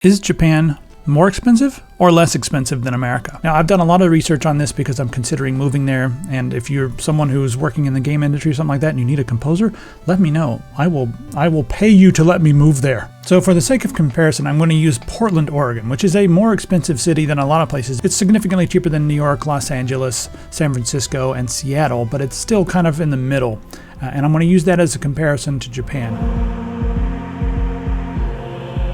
Is Japan more expensive or less expensive than America? Now, I've done a lot of research on this because I'm considering moving there, and if you're someone who's working in the game industry or something like that and you need a composer, let me know. I will pay you to let me move there. So for the sake of comparison, I'm going to use Portland, Oregon, which is a more expensive city than a lot of places. It's significantly cheaper than New York, Los Angeles, San Francisco, and Seattle, but it's still kind of in the middle. And I'm going to use that as a comparison to Japan.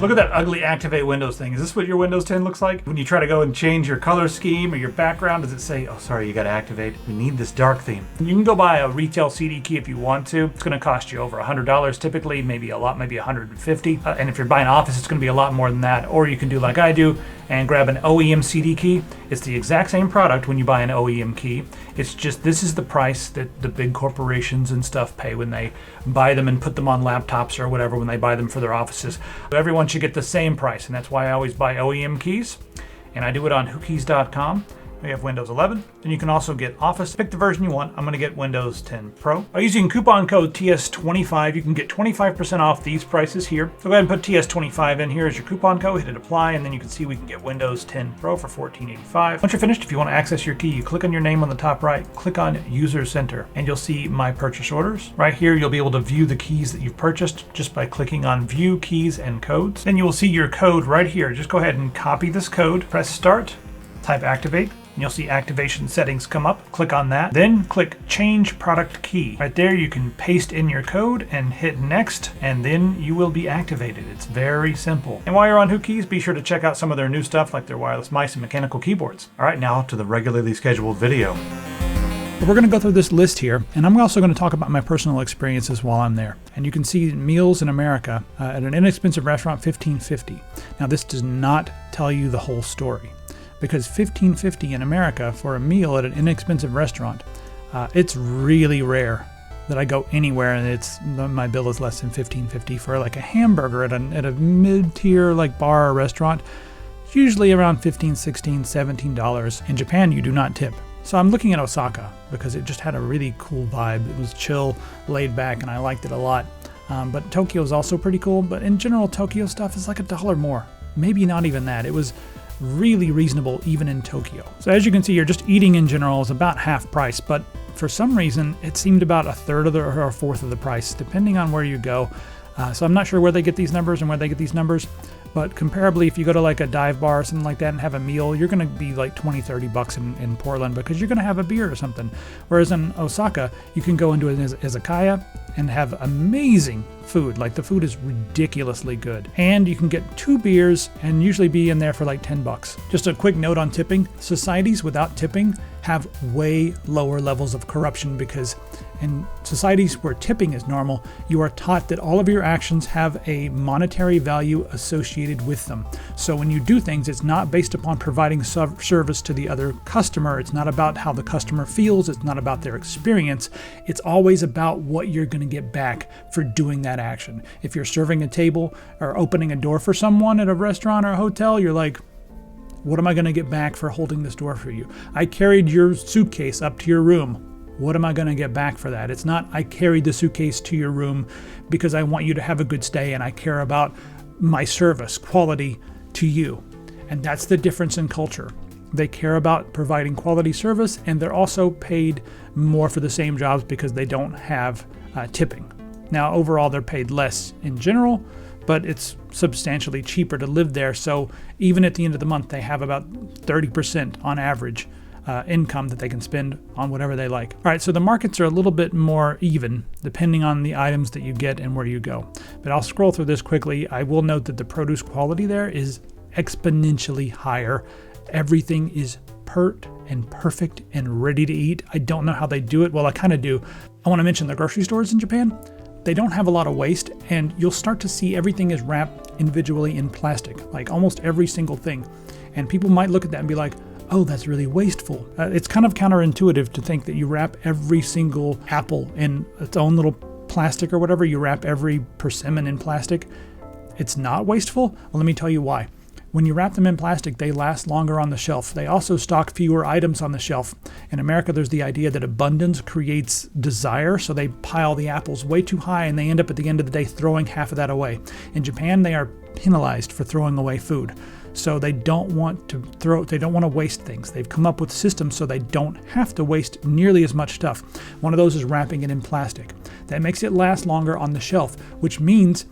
Look at that ugly Activate Windows thing. Is this what your Windows 10 looks like? When you try to go and change your color scheme or your background, does it say, oh, sorry, you got to activate. We need this dark theme. You can go buy a retail CD key if you want to. It's going to cost you over $100 typically, maybe $150. And if you're buying Office, it's going to be a lot more than that. Or you can do like I do and grab an OEM CD key. It's the exact same product when you buy an OEM key. It's just this is the price that the big corporations and stuff pay when they buy them and put them on laptops or whatever, when they buy them for their offices. Everyone should get the same price, and that's why I always buy OEM keys, and I do it on whokeys.com. We have Windows 11, and you can also get Office. Pick the version you want. I'm going to get Windows 10 Pro. By using coupon code TS25, you can get 25% off these prices here. So go ahead and put TS25 in here as your coupon code, hit apply, and then you can see we can get Windows 10 Pro for $14.85. Once you're finished, if you want to access your key, you click on your name on the top right, click on User Center, and you'll see My Purchase Orders. Right here, you'll be able to view the keys that you've purchased just by clicking on View Keys and Codes. Then you will see your code right here. Just go ahead and copy this code, press Start, type Activate. You'll see activation settings come up. Click on that. Then click Change Product Key. Right there, you can paste in your code and hit Next, and then you will be activated. It's very simple. And while you're on WhoKeys, be sure to check out some of their new stuff like their wireless mice and mechanical keyboards. All right, now to the regularly scheduled video. We're going to go through this list here, and I'm also going to talk about my personal experiences while I'm there. And you can see meals in America at an inexpensive restaurant, $15.50. Now, this does not tell you the whole story, because $15.50 in America for a meal at an inexpensive restaurant, it's really rare that I go anywhere and my bill is less than $15.50 for like a hamburger at a mid-tier like bar or restaurant. It's usually around $15, $16, $17. In Japan, you do not tip. So I'm looking at Osaka because it just had a really cool vibe. It was chill, laid back, and I liked it a lot. But Tokyo is also pretty cool. But in general, Tokyo stuff is like $1 more. Maybe not even that. It was really reasonable even in Tokyo. So as you can see here, just eating in general is about half price, but for some reason it seemed about a third of or a fourth of the price depending on where you go. So I'm not sure where they get these numbers and where they get these numbers, but comparably, if you go to like a dive bar or something like that and have a meal, you're going to be like $20-30 in Portland because you're going to have a beer or something. Whereas in Osaka, you can go into an izakaya and have amazing food. Like the food is ridiculously good. And you can get 2 beers and usually be in there for like $10. Just a quick note on tipping. Societies without tipping have way lower levels of corruption because in societies where tipping is normal, you are taught that all of your actions have a monetary value associated with them. So when you do things, it's not based upon providing service to the other customer. It's not about how the customer feels. It's not about their experience. It's always about what you're going to get back for doing that action. If you're serving a table or opening a door for someone at a restaurant or a hotel, you're like, what am I going to get back for holding this door for you? I carried your suitcase up to your room. What am I going to get back for that? It's not I carried the suitcase to your room because I want you to have a good stay and I care about my service quality to you. And that's the difference in culture. They care about providing quality service, and they're also paid more for the same jobs because they don't have tipping. Now, overall, they're paid less in general, but it's substantially cheaper to live there. So even at the end of the month, they have about 30% on average income that they can spend on whatever they like. All right, so the markets are a little bit more even depending on the items that you get and where you go. But I'll scroll through this quickly. I will note that the produce quality there is exponentially higher. Everything is pert and perfect and ready to eat. I don't know how they do it. Well, I kind of do. I want to mention the grocery stores in Japan. They don't have a lot of waste, and you'll start to see everything is wrapped individually in plastic, like almost every single thing. And people might look at that and be like, oh, that's really wasteful. It's kind of counterintuitive to think that you wrap every single apple in its own little plastic or whatever. You wrap every persimmon in plastic. It's not wasteful. Well, let me tell you why. When you wrap them in plastic, they last longer on the shelf. They also stock fewer items on the shelf. In America, there's the idea that abundance creates desire, so they pile the apples way too high and they end up at the end of the day throwing half of that away. In Japan, they are penalized for throwing away food. So they don't want to waste things. They've come up with systems so they don't have to waste nearly as much stuff. One of those is wrapping it in plastic. That makes it last longer on the shelf, which means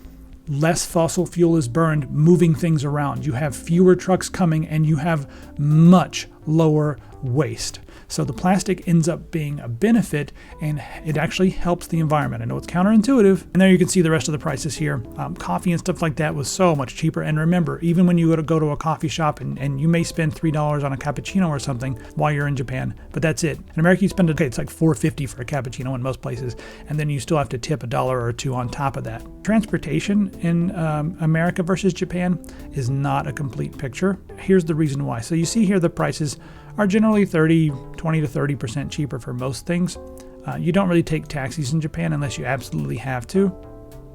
less fossil fuel is burned moving things around. You have fewer trucks coming and you have much lower waste. So the plastic ends up being a benefit and it actually helps the environment. I know it's counterintuitive. And there you can see the rest of the prices here. Coffee and stuff like that was so much cheaper. And remember, even when you go to a coffee shop and you may spend $3 on a cappuccino or something while you're in Japan, but that's it. In America, you spend, it's like $4.50 for a cappuccino in most places. And then you still have to tip $1 or $2 on top of that. Transportation in America versus Japan is not a complete picture. Here's the reason why. So you see here the prices are generally 20 to 30% cheaper for most things. You don't really take taxis in Japan unless you absolutely have to,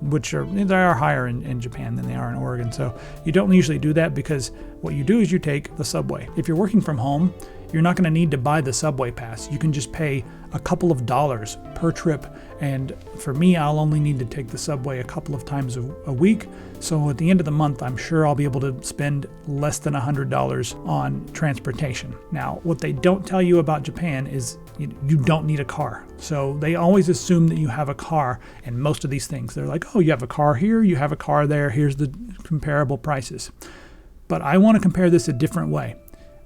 they are higher in Japan than they are in Oregon. So you don't usually do that because what you do is you take the subway. If you're working from home, you're not going to need to buy the subway pass. You can just pay a couple of dollars per trip. And for me, I'll only need to take the subway a couple of times a week. So at the end of the month, I'm sure I'll be able to spend less than $100 on transportation. Now, what they don't tell you about Japan is you don't need a car. So they always assume that you have a car in most of these things. They're like, oh, you have a car here, you have a car there, here's the comparable prices. But I want to compare this a different way.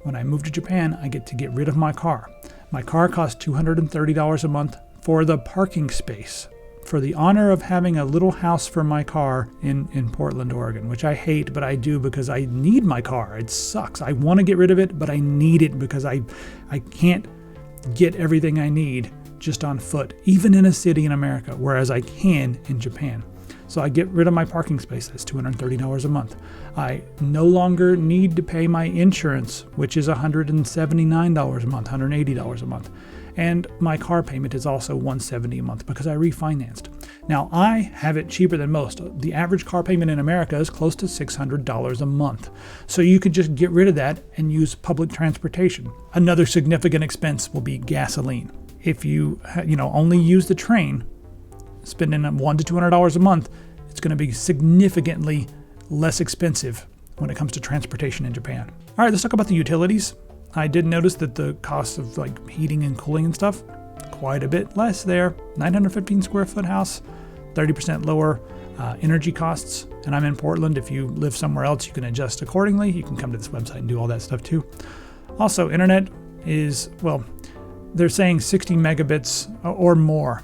When I move to Japan, I get to get rid of my car. My car costs $230 a month for the parking space, for the honor of having a little house for my car in Portland, Oregon, which I hate, but I do because I need my car. It sucks. I want to get rid of it, but I need it because I can't get everything I need just on foot, even in a city in America, whereas I can in Japan. So I get rid of my parking space. That's $230 a month. I no longer need to pay my insurance, which is $179 a month, $180 a month. And my car payment is also $170 a month because I refinanced. Now, I have it cheaper than most. The average car payment in America is close to $600 a month. So you could just get rid of that and use public transportation. Another significant expense will be gasoline. If you only use the train, spending $100 to $200 a month, it's going to be significantly less expensive when it comes to transportation in Japan. All right, let's talk about the utilities. I did notice that the cost of heating and cooling and stuff, quite a bit less there. 915 square foot house, 30% lower energy costs. And I'm in Portland. If you live somewhere else, you can adjust accordingly. You can come to this website and do all that stuff too. Also, internet is, they're saying 60 megabits or more.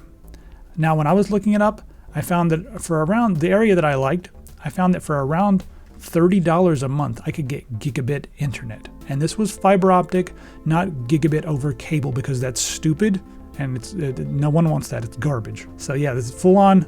Now, when I was looking it up, I found that for around the area that I liked, I found that for around $30 a month, I could get gigabit internet. And this was fiber optic, not gigabit over cable, because that's stupid and no one wants that. It's garbage. So yeah, this is full on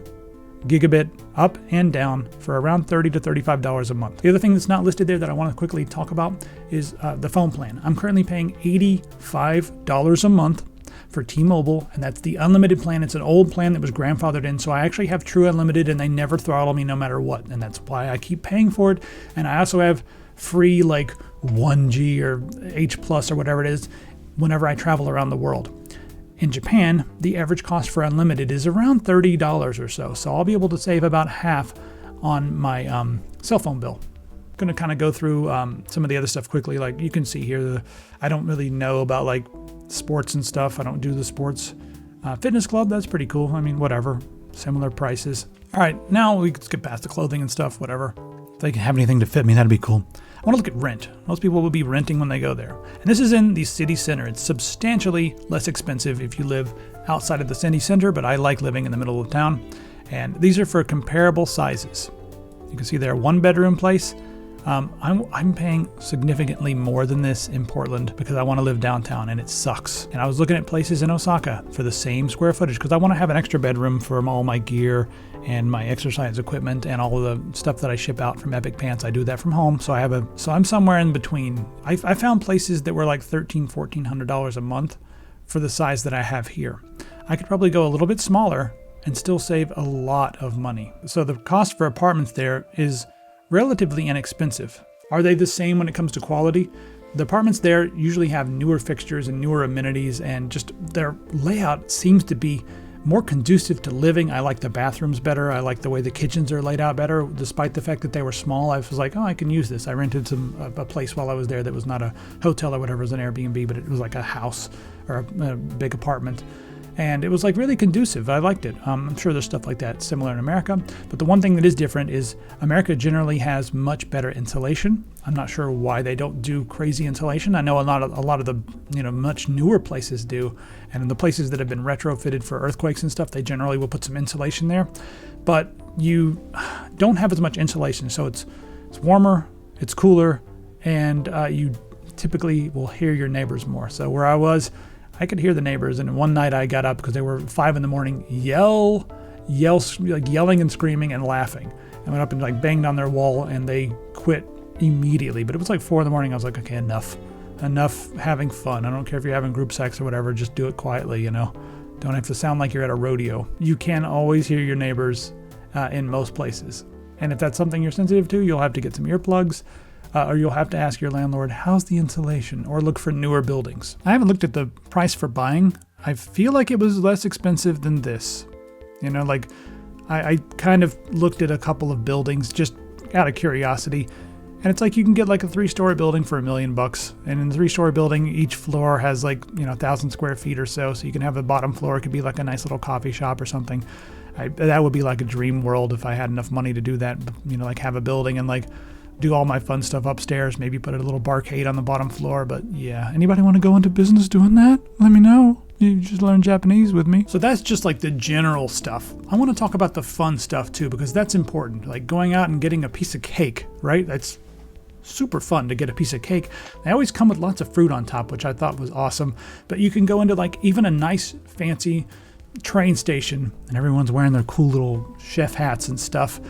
gigabit up and down for around $30 to $35 a month. The other thing that's not listed there that I want to quickly talk about is the phone plan. I'm currently paying $85 a month for T-Mobile, and that's the unlimited plan. It's an old plan that was grandfathered in, so I actually have true unlimited and they never throttle me no matter what, and that's why I keep paying for it. And I also have free 1G or H plus or whatever it is whenever I travel around the world. In Japan, the average cost for unlimited is around $30 or so I'll be able to save about half on my cell phone bill. I'm going to kind of go through some of the other stuff quickly. Like you can see here, I don't really know about sports and stuff. I don't do the sports. Fitness club, that's pretty cool. I mean, whatever. Similar prices. All right, now we can skip past the clothing and stuff, whatever. If they can have anything to fit me, that'd be cool. I want to look at rent. Most people will be renting when they go there. And this is in the city center. It's substantially less expensive if you live outside of the city center, but I like living in the middle of town. And these are for comparable sizes. You can see there, 1-bedroom place. I'm paying significantly more than this in Portland because I want to live downtown and it sucks. And I was looking at places in Osaka for the same square footage because I want to have an extra bedroom for all my gear and my exercise equipment and all of the stuff that I ship out from Epic Pants. I do that from home. So I'm somewhere in between. I found places that were like $1,400 a month for the size that I have here. I could probably go a little bit smaller and still save a lot of money. So the cost for apartments there is relatively inexpensive. Are they the same when it comes to quality? The apartments there usually have newer fixtures and newer amenities, and just their layout seems to be more conducive to living. I like the bathrooms better. I like the way the kitchens are laid out better. Despite the fact that they were small, I was like, oh, I can use this. I rented a place while I was there that was not a hotel or whatever. It was an Airbnb, but it was like a house or a big apartment. And it was like really conducive. I liked it. I'm sure there's stuff like that similar in America. But the one thing that is different is America generally has much better insulation. I'm not sure why they don't do crazy insulation. I know a lot of the much newer places do. And in the places that have been retrofitted for earthquakes and stuff, they generally will put some insulation there. But you don't have as much insulation. So it's warmer, it's cooler, and you typically will hear your neighbors more. So where I was, I could hear the neighbors, and one night I got up because they were 5 a.m, yelling and screaming and laughing. I went up and like banged on their wall, and they quit immediately. But it was like 4 a.m. I was like, okay, enough having fun. I don't care if you're having group sex or whatever, just do it quietly, Don't have to sound like you're at a rodeo. You can always hear your neighbors in most places. And if that's something you're sensitive to, you'll have to get some earplugs. Or you'll have to ask your landlord, how's the insulation? Or look for newer buildings. I haven't looked at the price for buying. I feel like it was less expensive than this. I kind of looked at a couple of buildings just out of curiosity. And it's like you can get like a 3-story building for $1 million. And in the 3-story building, each floor has 1,000 square feet or so. So you can have the bottom floor. It could be like a nice little coffee shop or something. That would be like a dream world if I had enough money to do that. Have a building and do all my fun stuff upstairs, maybe put a little barcade on the bottom floor. But yeah, anybody want to go into business doing that? Let me know. You just learn Japanese with me. So that's just like the general stuff. I want to talk about the fun stuff too, because that's important. Like going out and getting a piece of cake, right? That's super fun to get a piece of cake. They always come with lots of fruit on top, which I thought was awesome. But you can go into even a nice fancy train station and everyone's wearing their cool little chef hats and stuff.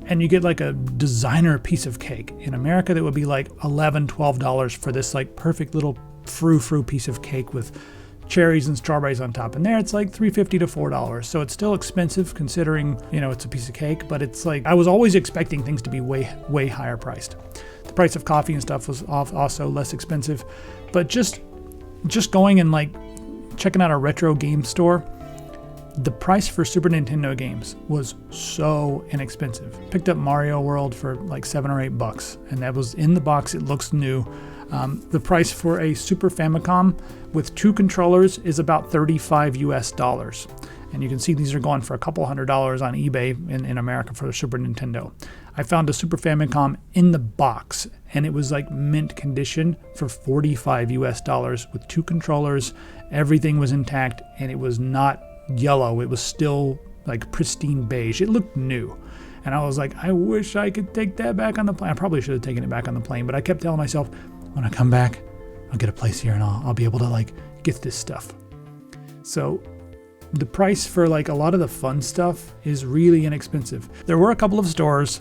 And you get a designer piece of cake. In America, that would be $11, $12 for this perfect little frou-frou piece of cake with cherries and strawberries on top. And there it's $3.50 to $4. So it's still expensive considering, it's a piece of cake, but it's I was always expecting things to be way, way higher priced. The price of coffee and stuff was also less expensive, but just going and checking out a retro game store, the price for Super Nintendo games was so inexpensive. Picked up Mario World for $7 or $8, and that was in the box. It looks new. The price for a Super Famicom with 2 controllers is about $35 US. And you can see these are going for a couple $100 on eBay in America for the Super Nintendo. I found a Super Famicom in the box, and it was mint condition for $45 US with 2 controllers. Everything was intact, and it was not yellow. It was still pristine beige. It looked new. And I was like, I wish I could take that back on the plane. I probably should have taken it back on the plane, but I kept telling myself, when I come back, I'll get a place here and I'll be able to get this stuff. So the price for a lot of the fun stuff is really inexpensive. There were a couple of stores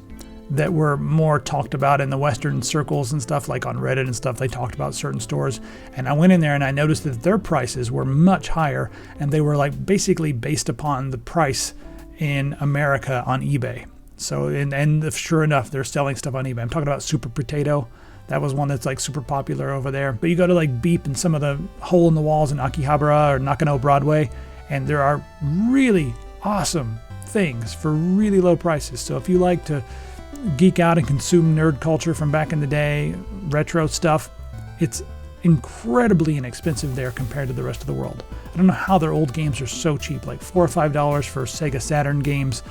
that were more talked about in the Western circles and stuff, on Reddit and stuff. They talked about certain stores, and I went in there and I noticed that their prices were much higher, and they were basically based upon the price in America on eBay. So and sure enough, they're selling stuff on eBay. I'm talking about Super Potato. That was one that's super popular over there. But you go to Beep and some of the hole in the walls in Akihabara or Nakano Broadway, and there are really awesome things for really low prices. So if you like to geek out and consume nerd culture from back in the day, retro stuff, it's incredibly inexpensive there compared to the rest of the world. I don't know how their old games are so cheap, $4 or $5 for Sega Saturn games,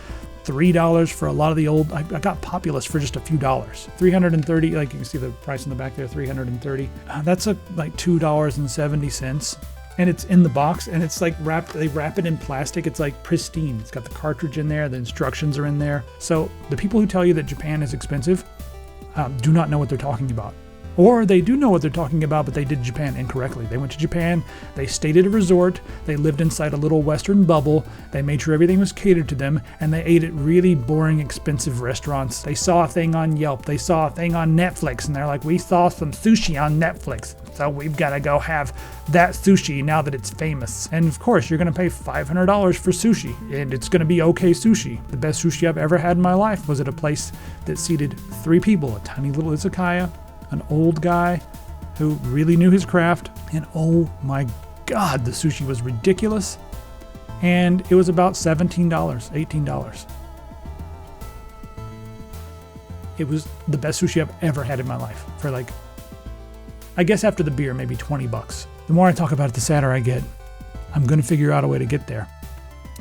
$3 for a lot of the old. I got Populous for just a few dollars. $330, you can see the price in the back there, $330. That's $2.70. And it's in the box, and it's wrapped. They wrap it in plastic. It's pristine. It's got the cartridge in there. The instructions are in there. So the people who tell you that Japan is expensive do not know what they're talking about. Or they do know what they're talking about, but they did Japan incorrectly. They went to Japan, they stayed at a resort, they lived inside a little Western bubble, they made sure everything was catered to them, and they ate at really boring, expensive restaurants. They saw a thing on Yelp, they saw a thing on Netflix, and they're like, we saw some sushi on Netflix, so we've got to go have that sushi now that it's famous. And of course, you're going to pay $500 for sushi, and it's going to be okay sushi. The best sushi I've ever had in my life was at a place that seated 3 people, a tiny little izakaya, an old guy who really knew his craft, and oh my God, the sushi was ridiculous, and it was about $17, $18. It was the best sushi I've ever had in my life for like, I guess after the beer, maybe 20 bucks. The more I talk about it, the sadder I get. I'm going to figure out a way to get there.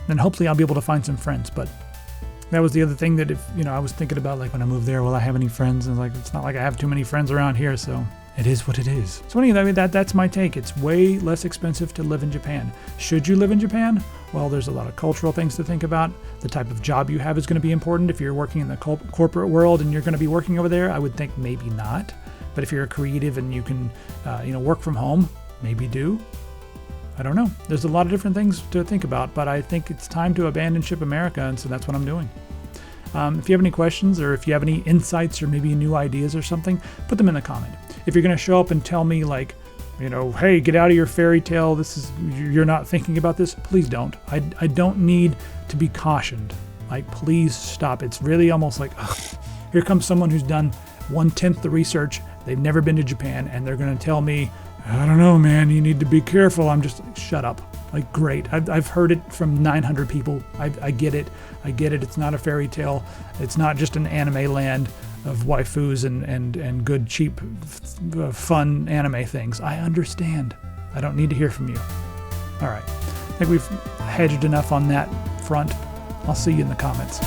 Then hopefully I'll be able to find some friends, but that was the other thing that if, I was thinking about, like, when I moved there, will I have any friends? And like, it's not like I have too many friends around here, so it is what it is. So anyway, that's my take. It's way less expensive to live in Japan. Should you live in Japan? Well, there's a lot of cultural things to think about. The type of job you have is going to be important. If you're working in the corporate world and you're going to be working over there, I would think maybe not. But if you're a creative and you can, work from home, maybe do. I don't know. There's a lot of different things to think about, but I think it's time to abandon ship America, and so that's what I'm doing. If you have any questions, or if you have any insights or maybe new ideas or something, put them in the comment. If you're going to show up and tell me like, hey, get out of your fairy tale, you're not thinking about this, please don't. I don't need to be cautioned. Like, please stop. It's really almost like, here comes someone who's done 1/10 the research. They've never been to Japan, and they're going to tell me, I don't know, man, you need to be careful. I'm just like, shut up. Like, great. I've heard it from 900 people. I get it. I get it. It's not a fairy tale. It's not just an anime land of waifus and good, cheap, fun anime things. I understand. I don't need to hear from you. All right. I think we've hedged enough on that front. I'll see you in the comments.